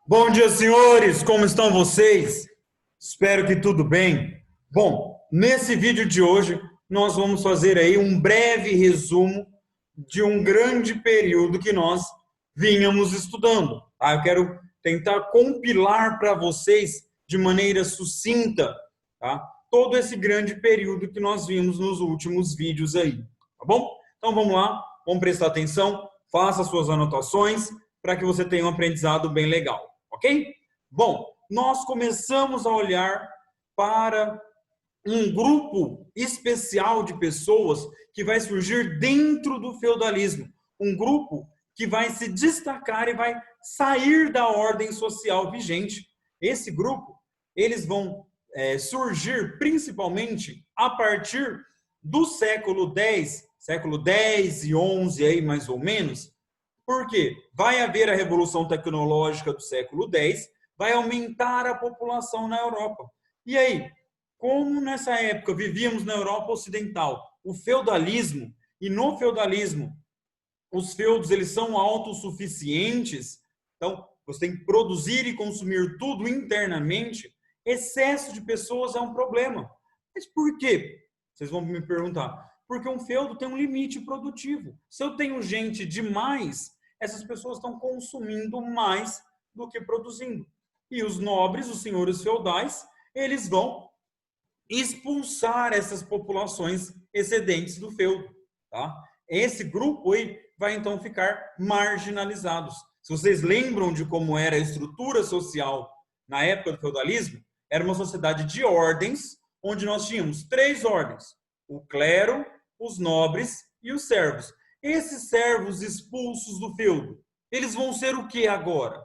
Bom dia, senhores! Como estão vocês? Espero que tudo bem. Bom, nesse vídeo de hoje, nós vamos fazer aí um breve resumo de um grande período que nós vínhamos estudando. Tá? Eu quero tentar compilar para vocês de maneira sucinta, tá? Todo esse grande período que nós vimos nos últimos vídeos aí, tá bom? Então vamos lá, vamos prestar atenção, faça suas anotações para que você tenha um aprendizado bem legal. Ok? Bom, nós começamos a olhar para um grupo especial de pessoas que vai surgir dentro do feudalismo. Um grupo que vai se destacar e vai sair da ordem social vigente. Esse grupo, eles vão surgir principalmente a partir do século X e XI aí mais ou menos. Por quê? Vai haver a revolução tecnológica do século X, vai aumentar a população na Europa. E aí, como nessa época vivíamos na Europa Ocidental o feudalismo, e no feudalismo os feudos eles são autossuficientes, então você tem que produzir e consumir tudo internamente, excesso de pessoas é um problema. Mas por quê? Vocês vão me perguntar. Porque um feudo tem um limite produtivo. Se eu tenho gente demais, essas pessoas estão consumindo mais do que produzindo. E os nobres, os senhores feudais, eles vão expulsar essas populações excedentes do feudo. Tá? Esse grupo aí vai então ficar marginalizados. Se vocês lembram de como era a estrutura social na época do feudalismo, era uma sociedade de ordens, onde nós tínhamos 3 ordens: o clero, os nobres e os servos. Esses servos expulsos do feudo, eles vão ser o que agora?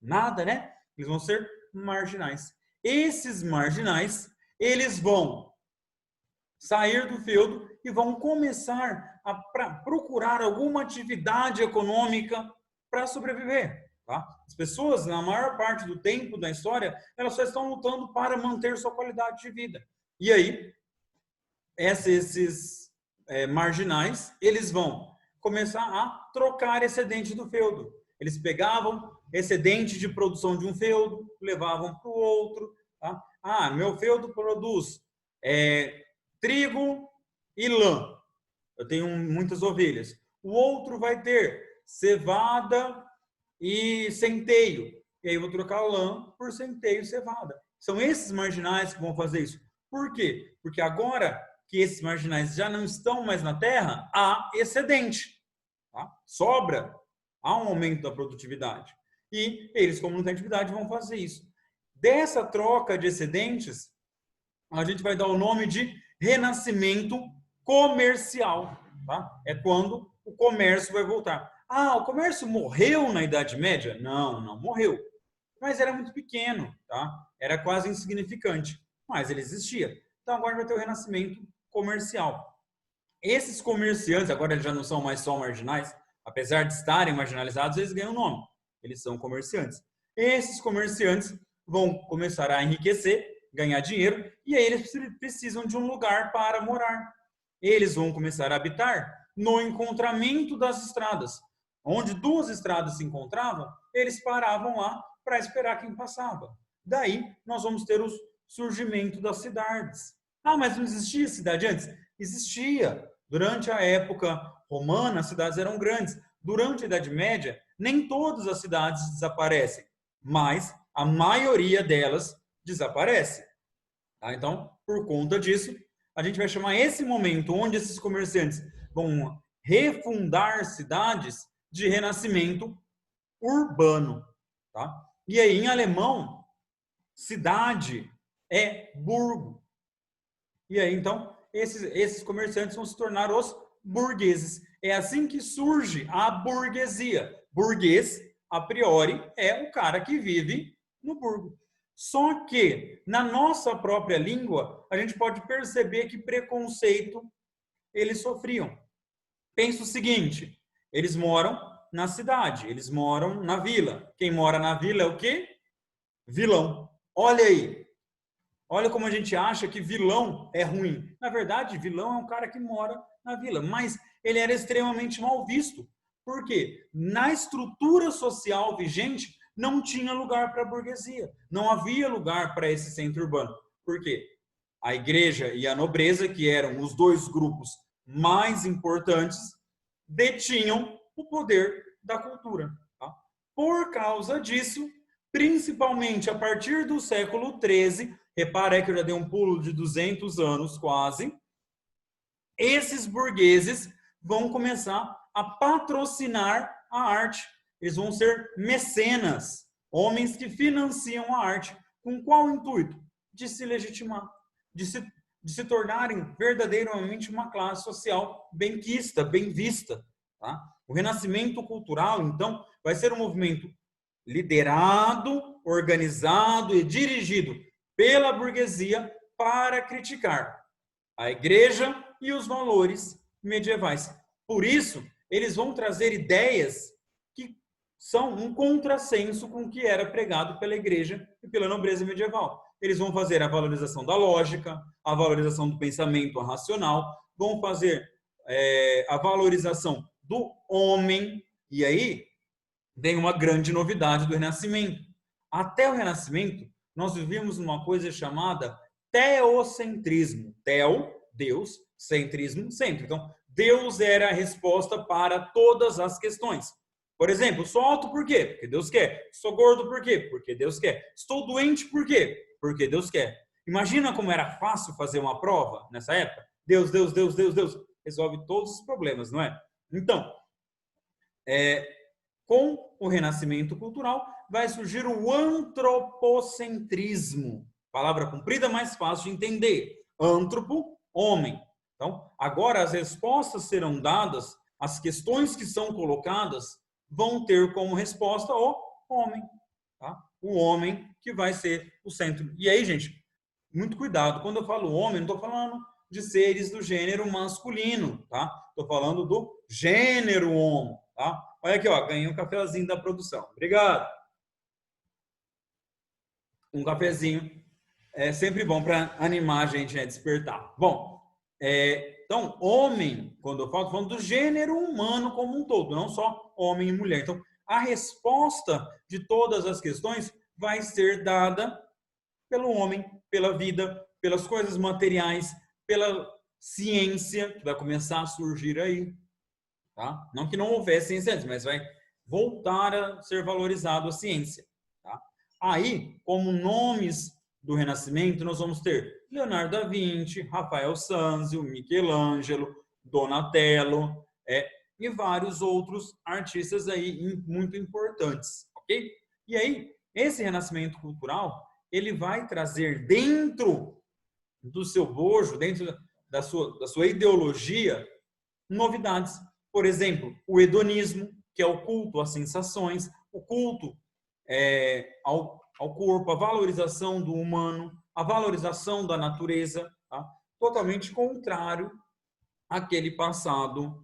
Nada, né? Eles vão ser marginais. Esses marginais, eles vão sair do feudo e vão começar a procurar alguma atividade econômica para sobreviver. Tá? As pessoas, na maior parte do tempo da história, elas só estão lutando para manter sua qualidade de vida. E aí, esses marginais, eles vão começar a trocar excedente do feudo. Eles pegavam excedente de produção de um feudo, levavam para o outro. Tá? Ah, meu feudo produz trigo e lã. Eu tenho muitas ovelhas. O outro vai ter cevada e centeio. E aí eu vou trocar lã por centeio e cevada. São esses marginais que vão fazer isso. Por quê? Porque agora que esses marginais já não estão mais na terra, há excedente. Tá? Sobra, há um aumento da produtividade. E eles, como não têm atividade, vão fazer isso. Dessa troca de excedentes, a gente vai dar o nome de renascimento comercial. Tá? É quando o comércio vai voltar. Ah, o comércio morreu na Idade Média? Não, não morreu. Mas era muito pequeno, tá? Era quase insignificante. Mas ele existia. Então agora vai ter o renascimento comercial. Esses comerciantes, agora eles já não são mais só marginais, apesar de estarem marginalizados, eles ganham nome. Eles são comerciantes. Esses comerciantes vão começar a enriquecer, ganhar dinheiro, e aí eles precisam de um lugar para morar. Eles vão começar a habitar no encontramento das estradas. Onde 2 estradas se encontravam, eles paravam lá para esperar quem passava. Daí, nós vamos ter o surgimento das cidades. Ah, mas não existia cidade antes? Existia. Durante a época romana, as cidades eram grandes. Durante a Idade Média, nem todas as cidades desaparecem, mas a maioria delas desaparece. Tá? Então, por conta disso, a gente vai chamar esse momento onde esses comerciantes vão refundar cidades de renascimento urbano. Tá? E aí, em alemão, cidade é burgo. E aí, então, esses comerciantes vão se tornar os burgueses. É assim que surge a burguesia. Burguês, a priori, é o cara que vive no burgo. Só que, na nossa própria língua, a gente pode perceber que preconceito eles sofriam. Pensa o seguinte, eles moram na cidade, eles moram na vila. Quem mora na vila é o quê? Vilão. Olha aí. Olha como a gente acha que vilão é ruim. Na verdade, vilão é um cara que mora na vila, mas ele era extremamente mal visto. Por quê? Na estrutura social vigente, não tinha lugar para a burguesia. Não havia lugar para esse centro urbano. Por quê? A igreja e a nobreza, que eram os dois grupos mais importantes, detinham o poder da cultura. Tá? Por causa disso, principalmente a partir do século XIII, repara que eu já dei um pulo de 200 anos quase, esses burgueses vão começar a patrocinar a arte. Eles vão ser mecenas, homens que financiam a arte. Com qual intuito? De se legitimar, de se tornarem verdadeiramente uma classe social benquista, bem vista. Tá? O renascimento cultural, então, vai ser um movimento liderado, organizado e dirigido pela burguesia para criticar a igreja e os valores medievais. Por isso, eles vão trazer ideias que são um contrassenso com o que era pregado pela igreja e pela nobreza medieval. Eles vão fazer a valorização da lógica, a valorização do pensamento racional, vão fazer a valorização do homem, e aí vem uma grande novidade do Renascimento. Até o Renascimento, nós vivíamos numa coisa chamada teocentrismo. Teo, Deus, centrismo, centro. Então, Deus era a resposta para todas as questões. Por exemplo, sou alto por quê? Porque Deus quer. Sou gordo por quê? Porque Deus quer. Estou doente por quê? Porque Deus quer. Imagina como era fácil fazer uma prova nessa época? Deus, Deus, Deus, Deus, Deus. Resolve todos os problemas, não é? Então, com o renascimento cultural, vai surgir o antropocentrismo. Palavra comprida, mais fácil de entender. Antropo, homem. Então, agora as respostas serão dadas, as questões que são colocadas vão ter como resposta o homem. Tá? O homem que vai ser o centro. E aí, gente, muito cuidado. Quando eu falo homem, não estou falando de seres do gênero masculino, tá? Estou falando do gênero homem, tá? Olha aqui, ó, ganhei um cafezinho da produção. Obrigado. Um cafezinho é sempre bom para animar a gente, né, despertar. Bom, então, homem, quando eu falo, estou falando do gênero humano como um todo, não só homem e mulher. Então, a resposta de todas as questões vai ser dada pelo homem, pela vida, pelas coisas materiais, pela ciência, que vai começar a surgir aí. Tá? Não que não houvesse ciência antes, mas vai voltar a ser valorizado a ciência. Tá? Aí, como nomes do Renascimento, nós vamos ter Leonardo da Vinci, Rafael Sanzio, Michelangelo, Donatello, e vários outros artistas aí muito importantes, ok? E aí, esse renascimento cultural, ele vai trazer dentro do seu bojo, dentro da sua ideologia, novidades. Por exemplo, o hedonismo, que é o culto às sensações, o culto ao corpo, a valorização do humano, a valorização da natureza, tá? Totalmente contrário àquele passado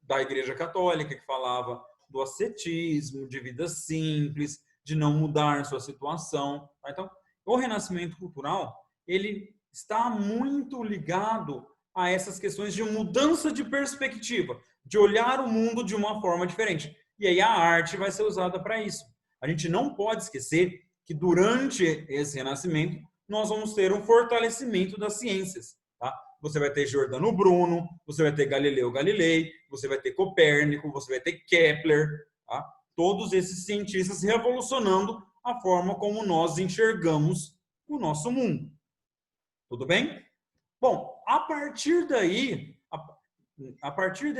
da Igreja Católica, que falava do ascetismo, de vida simples, de não mudar sua situação. Tá? Então, o renascimento cultural, ele está muito ligado a essas questões de mudança de perspectiva, de olhar o mundo de uma forma diferente. E aí a arte vai ser usada para isso. A gente não pode esquecer que durante esse renascimento nós vamos ter um fortalecimento das ciências. Tá? Você vai ter Giordano Bruno, você vai ter Galileu Galilei, você vai ter Copérnico, você vai ter Kepler, tá? Todos esses cientistas revolucionando a forma como nós enxergamos o nosso mundo. Tudo bem? Bom, a partir daí, a partir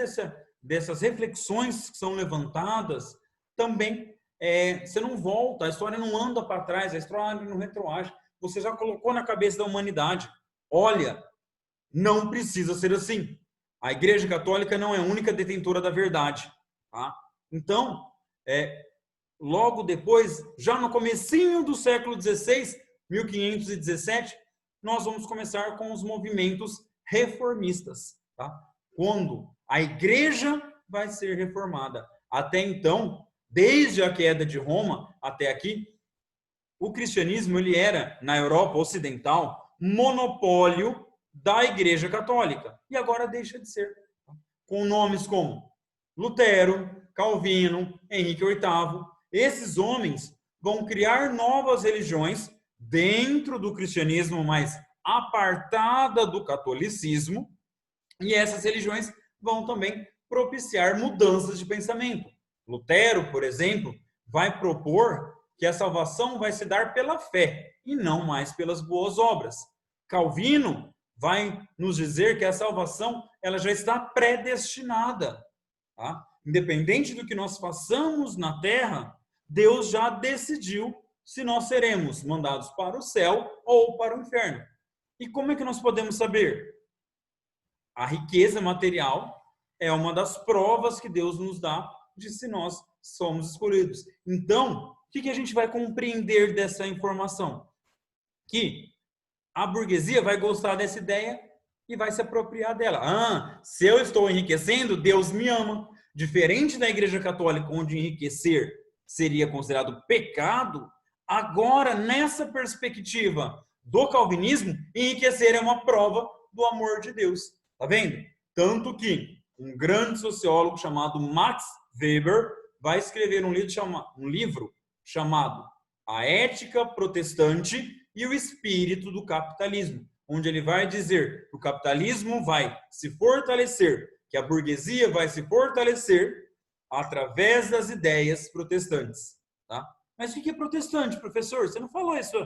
dessas reflexões que são levantadas, também você não volta, a história não anda para trás, a história não retroage. Você já colocou na cabeça da humanidade, olha, não precisa ser assim. A Igreja Católica não é a única detentora da verdade. Tá? Então, logo depois, já no comecinho do século XVI, 1517, nós vamos começar com os movimentos reformistas. Tá? Quando a Igreja vai ser reformada. Até então, desde a queda de Roma até aqui, o cristianismo ele era, na Europa Ocidental, monopólio da Igreja Católica. E agora deixa de ser. Com nomes como Lutero, Calvino, Henrique VIII, esses homens vão criar novas religiões dentro do cristianismo, mas apartada do catolicismo, e essas religiões vão também propiciar mudanças de pensamento. Lutero, por exemplo, vai propor que a salvação vai se dar pela fé e não mais pelas boas obras. Calvino vai nos dizer que a salvação ela já está predestinada. Tá? Independente do que nós façamos na terra, Deus já decidiu se nós seremos mandados para o céu ou para o inferno. E como é que nós podemos saber? A riqueza material é uma das provas que Deus nos dá de se nós somos escolhidos. Então, o que a gente vai compreender dessa informação? Que a burguesia vai gostar dessa ideia e vai se apropriar dela. Se eu estou enriquecendo, Deus me ama. Diferente da Igreja Católica, onde enriquecer seria considerado pecado, agora, nessa perspectiva do calvinismo, enriquecer é uma prova do amor de Deus. Tá vendo? Tanto que um grande sociólogo chamado Max Weber vai escrever um livro chamado A Ética Protestante e o Espírito do Capitalismo, onde ele vai dizer que o capitalismo vai se fortalecer, que a burguesia vai se fortalecer através das ideias protestantes. Tá? Mas o que é protestante, professor? Você não falou isso.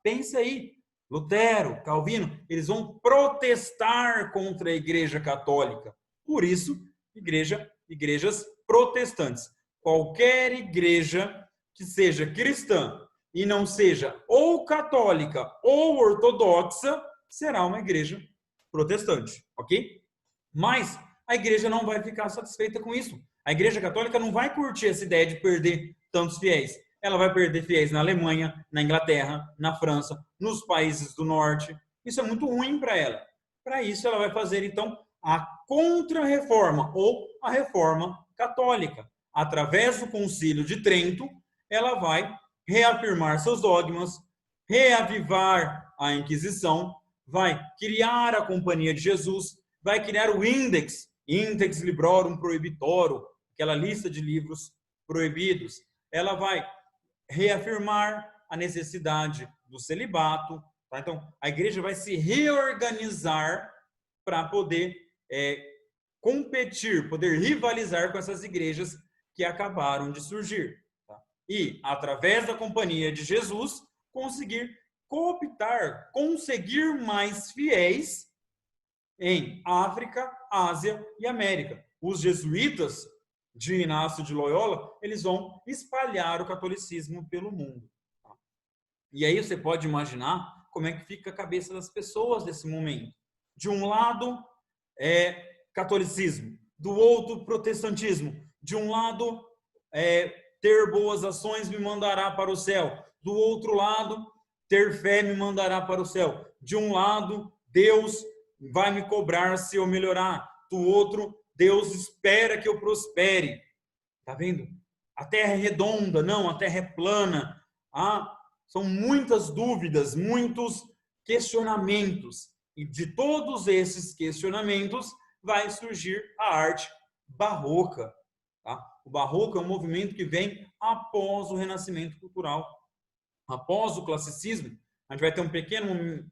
Pensa aí. Lutero, Calvino, eles vão protestar contra a Igreja Católica. Por isso, igrejas protestantes. Qualquer igreja que seja cristã e não seja ou católica ou ortodoxa, será uma igreja protestante, ok? Mas a igreja não vai ficar satisfeita com isso. A Igreja Católica não vai curtir essa ideia de perder tantos fiéis. Ela vai perder fiéis na Alemanha, na Inglaterra, na França, nos países do norte. Isso é muito ruim para ela. Para isso, ela vai fazer, então, a contra-reforma ou a reforma católica. Através do Concílio de Trento, ela vai reafirmar seus dogmas, reavivar a Inquisição, vai criar a Companhia de Jesus, vai criar o Index Librorum Prohibitorum, aquela lista de livros proibidos. Ela vai reafirmar a necessidade do celibato. Tá? Então, a igreja vai se reorganizar para poder competir, poder rivalizar com essas igrejas que acabaram de surgir. Tá? E, através da Companhia de Jesus, conseguir cooptar, conseguir mais fiéis em África, Ásia e América. Os jesuítas de Inácio de Loyola, eles vão espalhar o catolicismo pelo mundo. Tá? E aí você pode imaginar como é que fica a cabeça das pessoas nesse momento. De um lado, catolicismo. Do outro, protestantismo. De um lado, ter boas ações me mandará para o céu. Do outro lado, ter fé me mandará para o céu. De um lado, Deus vai me cobrar se eu melhorar. Do outro, Deus espera que eu prospere. Tá vendo? A terra é redonda, não, a terra é plana. São muitas dúvidas, muitos questionamentos. E de todos esses questionamentos vai surgir a arte barroca. Tá? O barroco é um movimento que vem após o renascimento cultural. Após o classicismo, a gente vai ter um pequeno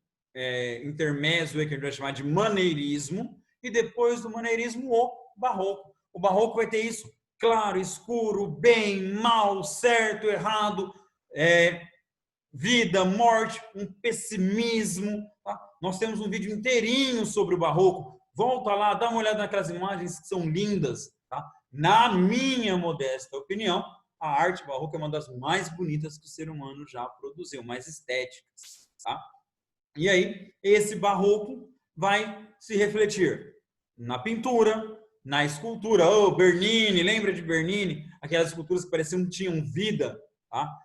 intermezzo aí que a gente vai chamar de maneirismo, e depois do maneirismo, o barroco. O barroco vai ter isso, claro, escuro, bem, mal, certo, errado, vida, morte, um pessimismo. Tá? Nós temos um vídeo inteirinho sobre o barroco. Volta lá, dá uma olhada naquelas imagens que são lindas. Tá? Na minha modesta opinião, a arte barroca é uma das mais bonitas que o ser humano já produziu, mais estéticas. Tá? E aí, esse barroco vai se refletir na pintura, na escultura. Bernini, lembra de Bernini? Aquelas esculturas que pareciam que tinham vida. Tá?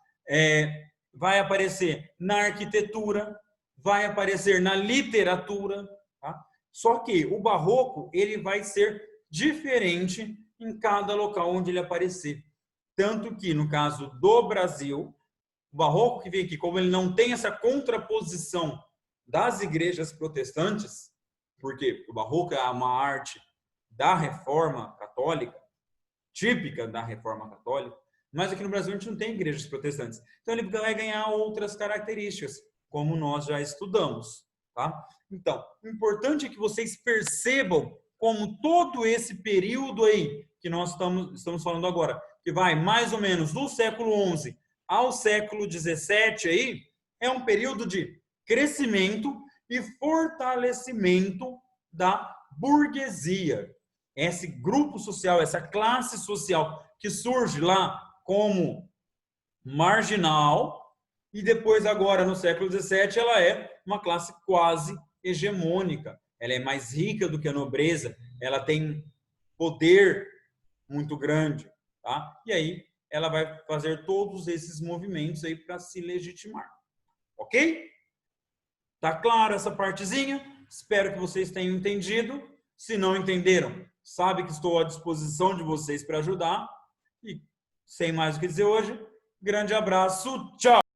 Vai aparecer na arquitetura, vai aparecer na literatura. Tá? Só que o barroco ele vai ser diferente em cada local onde ele aparecer. Tanto que, no caso do Brasil, o barroco que vem aqui, como ele não tem essa contraposição das igrejas protestantes, porque o barroco é uma arte da Reforma Católica, típica da Reforma Católica, Mas aqui no Brasil a gente não tem igrejas protestantes. Então ele vai ganhar outras características, como nós já estudamos, tá? Então, o importante é que vocês percebam como todo esse período aí que nós estamos falando agora, que vai mais ou menos do século XI ao século XVII aí, é um período de crescimento e fortalecimento da burguesia. Esse grupo social, essa classe social que surge lá como marginal e depois agora no século XVII ela é uma classe quase hegemônica. Ela é mais rica do que a nobreza, ela tem poder muito grande, tá? E aí ela vai fazer todos esses movimentos aí para se legitimar. Ok? Tá claro essa partezinha? Espero que vocês tenham entendido. Se não entenderam, sabe que estou à disposição de vocês para ajudar. E sem mais o que dizer hoje, grande abraço, tchau!